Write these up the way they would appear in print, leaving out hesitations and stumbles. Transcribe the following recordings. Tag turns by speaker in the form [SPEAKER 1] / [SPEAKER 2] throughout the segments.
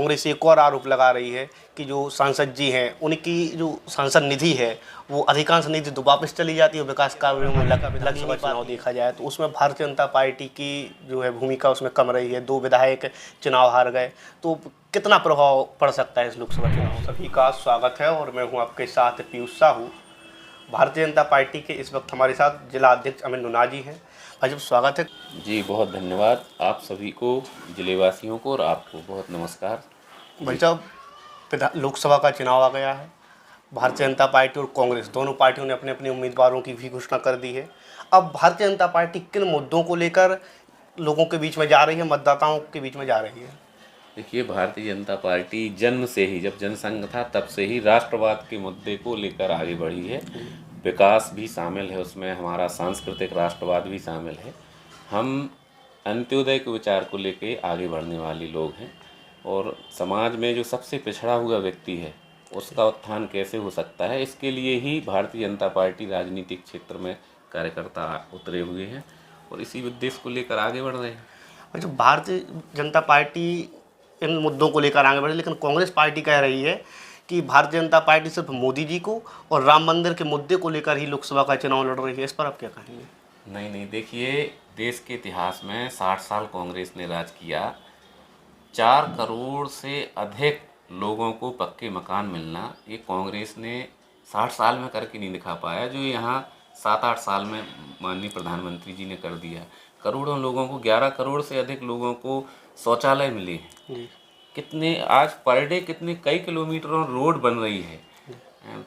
[SPEAKER 1] कांग्रेस एक और आरोप लगा रही है कि जो सांसद जी हैं उनकी जो सांसद निधि है वो अधिकांश निधि तो वापस चली जाती है, विकास कार्यों में लग ही नहीं चुनाव देखा जाए तो उसमें भारतीय जनता पार्टी की जो है भूमिका उसमें कम रही है। 2 विधायक चुनाव हार गए, तो कितना प्रभाव पड़ सकता है इस लोकसभा चुनाव में? सभी का स्वागत है और मैं हूँ आपके साथ पीयूष साहू। भारतीय जनता पार्टी के इस वक्त हमारे साथ जिला अध्यक्ष अमित नुना जी हैं। भाई साहब स्वागत है।
[SPEAKER 2] जी बहुत धन्यवाद आप सभी को, जिलेवासियों को और आपको बहुत नमस्कार।
[SPEAKER 1] भाई साहब लोकसभा का चुनाव आ गया है। भारतीय जनता पार्टी और कांग्रेस दोनों पार्टियों ने अपने अपने उम्मीदवारों की भी घोषणा कर दी है। अब भारतीय जनता पार्टी किन मुद्दों को लेकर लोगों के बीच में जा रही है, मतदाताओं के बीच में जा रही है?
[SPEAKER 2] देखिए, भारतीय जनता पार्टी जन्म से ही, जब जनसंघ था तब से ही राष्ट्रवाद के मुद्दे को लेकर आगे बढ़ी है। विकास भी शामिल है उसमें, हमारा सांस्कृतिक राष्ट्रवाद भी शामिल है। हम अंत्योदय के विचार को लेके आगे बढ़ने वाले लोग हैं और समाज में जो सबसे पिछड़ा हुआ व्यक्ति है उसका उत्थान कैसे हो सकता है, इसके लिए ही भारतीय जनता पार्टी राजनीतिक क्षेत्र में कार्यकर्ता उतरे हुए हैं और इसी उद्देश्य को लेकर आगे बढ़ रहे हैं।
[SPEAKER 1] जो भारतीय जनता पार्टी इन मुद्दों को लेकर आगे बढ़ी, लेकिन कांग्रेस पार्टी कह रही है कि भारतीय जनता पार्टी सिर्फ मोदी जी को और राम मंदिर के मुद्दे को लेकर ही लोकसभा का चुनाव लड़ रही है। इस पर आप क्या कहेंगे?
[SPEAKER 2] नहीं, देखिए, देश के इतिहास में 60 साल कांग्रेस ने राज किया। 4 करोड़ से अधिक लोगों को पक्के मकान मिलना ये कांग्रेस ने 60 साल में करके नहीं दिखा पाया, जो यहाँ 7-8 साल में माननीय प्रधानमंत्री जी ने कर दिया। करोड़ों लोगों को, 11 करोड़ से अधिक लोगों को शौचालय मिले हैं। कितने आज पर डे कितने कई किलोमीटरों रोड बन रही है।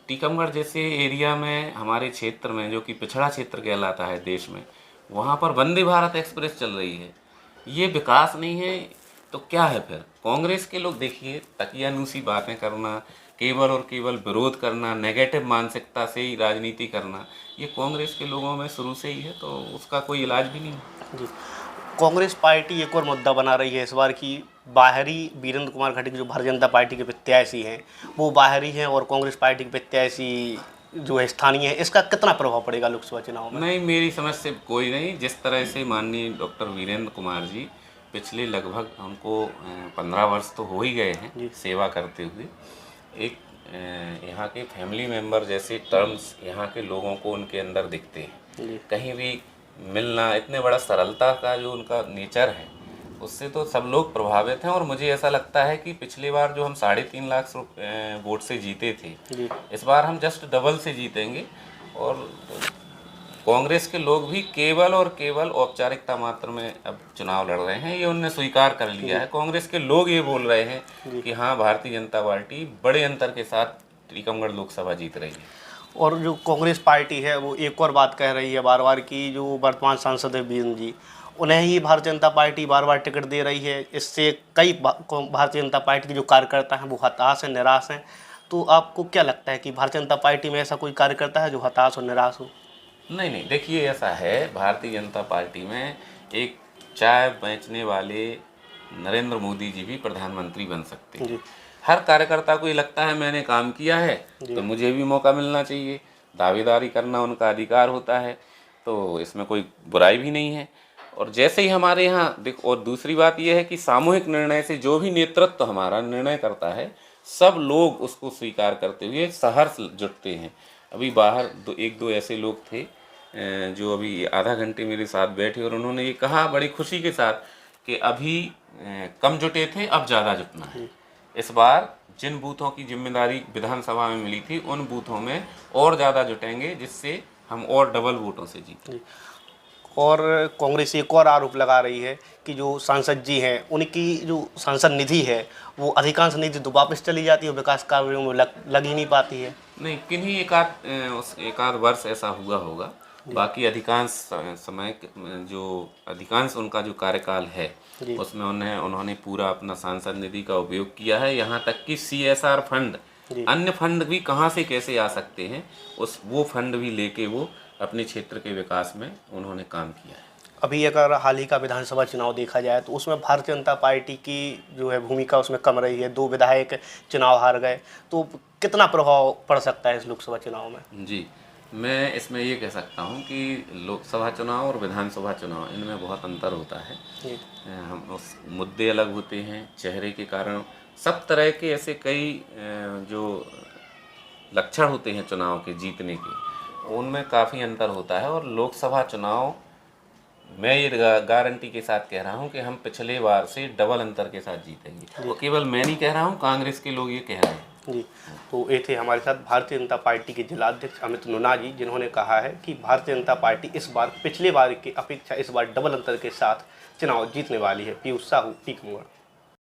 [SPEAKER 2] टीकमगढ़ जैसे एरिया में, हमारे क्षेत्र में, जो कि पिछड़ा क्षेत्र कहलाता है देश में, वहाँ पर वंदे भारत एक्सप्रेस चल रही है। ये विकास नहीं है तो क्या है फिर? कांग्रेस के लोग देखिए, तकियानुसी बातें करना, केवल और केवल विरोध करना, नेगेटिव मानसिकता से ही राजनीति करना, ये कांग्रेस के लोगों में शुरू से ही है, तो उसका कोई इलाज भी नहीं है।
[SPEAKER 1] जी, कांग्रेस पार्टी एक और मुद्दा बना रही है इस बार की बाहरी वीरेंद्र कुमार खटीक जो भारतीय जनता पार्टी के प्रत्याशी हैं वो बाहरी हैं और कांग्रेस पार्टी के प्रत्याशी जो है स्थानीय है। इसका कितना प्रभाव पड़ेगा लोकसभा चुनाव में?
[SPEAKER 2] नहीं, मेरी समझ से कोई नहीं। जिस तरह से माननीय डॉक्टर वीरेंद्र कुमार जी पिछले लगभग हमको 15 वर्ष तो हो ही गए हैं सेवा करते हुए, एक यहाँ के फैमिली मेंबर जैसे टर्म्स यहाँ के लोगों को उनके अंदर दिखते हैं। कहीं भी मिलना, इतने बड़ा सरलता का जो उनका नेचर है, उससे तो सब लोग प्रभावित हैं। और मुझे ऐसा लगता है कि पिछली बार जो हम 3.5 लाख वोट से जीते थे, इस बार हम जस्ट डबल से जीतेंगे। और कांग्रेस के लोग भी केवल और केवल औपचारिकता मात्र में अब चुनाव लड़ रहे हैं, ये उन्होंने स्वीकार कर लिया है। कांग्रेस के लोग ये बोल रहे हैं कि हाँ, भारतीय जनता पार्टी बड़े अंतर के साथ टीकमगढ़ लोकसभा जीत रही है।
[SPEAKER 1] और जो कांग्रेस पार्टी है वो एक और बात कह रही है बार बार की जो वर्तमान सांसद है वीरेंद्र जी, उन्हें ही भारतीय जनता पार्टी बार बार टिकट दे रही है। इससे कई भारतीय जनता पार्टी के जो कार्यकर्ता हैं वो हताश हैं, निराश हैं। तो आपको क्या लगता है कि भारतीय जनता पार्टी में ऐसा कोई कार्यकर्ता है जो हताश और निराश हो?
[SPEAKER 2] नहीं, देखिए, ऐसा है, भारतीय जनता पार्टी में एक चाय बेचने वाले नरेंद्र मोदी जी भी प्रधानमंत्री बन सकते हैं। हर कार्यकर्ता को ये लगता है मैंने काम किया है तो मुझे भी मौका मिलना चाहिए। दावेदारी करना उनका अधिकार होता है, तो इसमें कोई बुराई भी नहीं है। और जैसे ही हमारे यहाँ देख, और दूसरी बात यह है कि सामूहिक निर्णय से जो भी नेतृत्व हमारा निर्णय करता है, सब लोग उसको स्वीकार करते हुए सहर्ष जुटते हैं। अभी बाहर एक दो ऐसे लोग थे जो अभी आधा घंटे मेरे साथ बैठे और उन्होंने ये कहा बड़ी खुशी के साथ कि अभी कम जुटे थे, अब ज़्यादा जुटना है। इस बार जिन बूथों की जिम्मेदारी विधानसभा में मिली थी उन बूथों में और ज़्यादा जुटेंगे, जिससे हम और डबल वोटों से जीतें।
[SPEAKER 1] और कांग्रेस एक और आरोप लगा रही है कि जो सांसद जी हैं उनकी जो सांसद निधि है वो अधिकांश निधि तो वापस चली जाती है, विकास कार्यों में लग ही नहीं पाती है।
[SPEAKER 2] नहीं, किन्हीं एकाध वर्ष ऐसा हुआ होगा, बाकी अधिकांश समय जो अधिकांश उनका जो कार्यकाल है उसमें उन्होंने पूरा अपना सांसद निधि का उपयोग किया है। यहाँ तक कि CSR फंड, अन्य फंड भी कहाँ से कैसे आ सकते हैं, वो फंड भी लेके वो अपने क्षेत्र के विकास में उन्होंने काम किया है।
[SPEAKER 1] अभी अगर हाल ही का विधानसभा चुनाव देखा जाए तो उसमें भारतीय जनता पार्टी की जो है भूमिका उसमें कम रही है। 2 विधायक चुनाव हार गए, तो कितना प्रभाव पड़ सकता है इस लोकसभा चुनाव में?
[SPEAKER 2] जी, मैं इसमें ये कह सकता हूँ कि लोकसभा चुनाव और विधानसभा चुनाव, इनमें बहुत अंतर होता है। हम उस मुद्दे अलग होते हैं, चेहरे के कारण सब तरह के ऐसे कई जो लक्षण होते हैं चुनाव के जीतने के, उनमें काफ़ी अंतर होता है। और लोकसभा चुनाव मैं ये गारंटी के साथ कह रहा हूँ कि हम पिछले बार से डबल अंतर के साथ जीतेंगे। वो केवल मैं नहीं कह रहा हूँ, कांग्रेस के लोग ये कह रहे हैं।
[SPEAKER 1] जी, तो ये थे हमारे साथ भारतीय जनता पार्टी के जिलाध्यक्ष अमित नुना जी, जिन्होंने कहा है कि भारतीय जनता पार्टी इस बार पिछले बार की अपेक्षा इस बार डबल अंतर के साथ चुनाव जीतने वाली है। पीयूष साहू, पीक मोड़।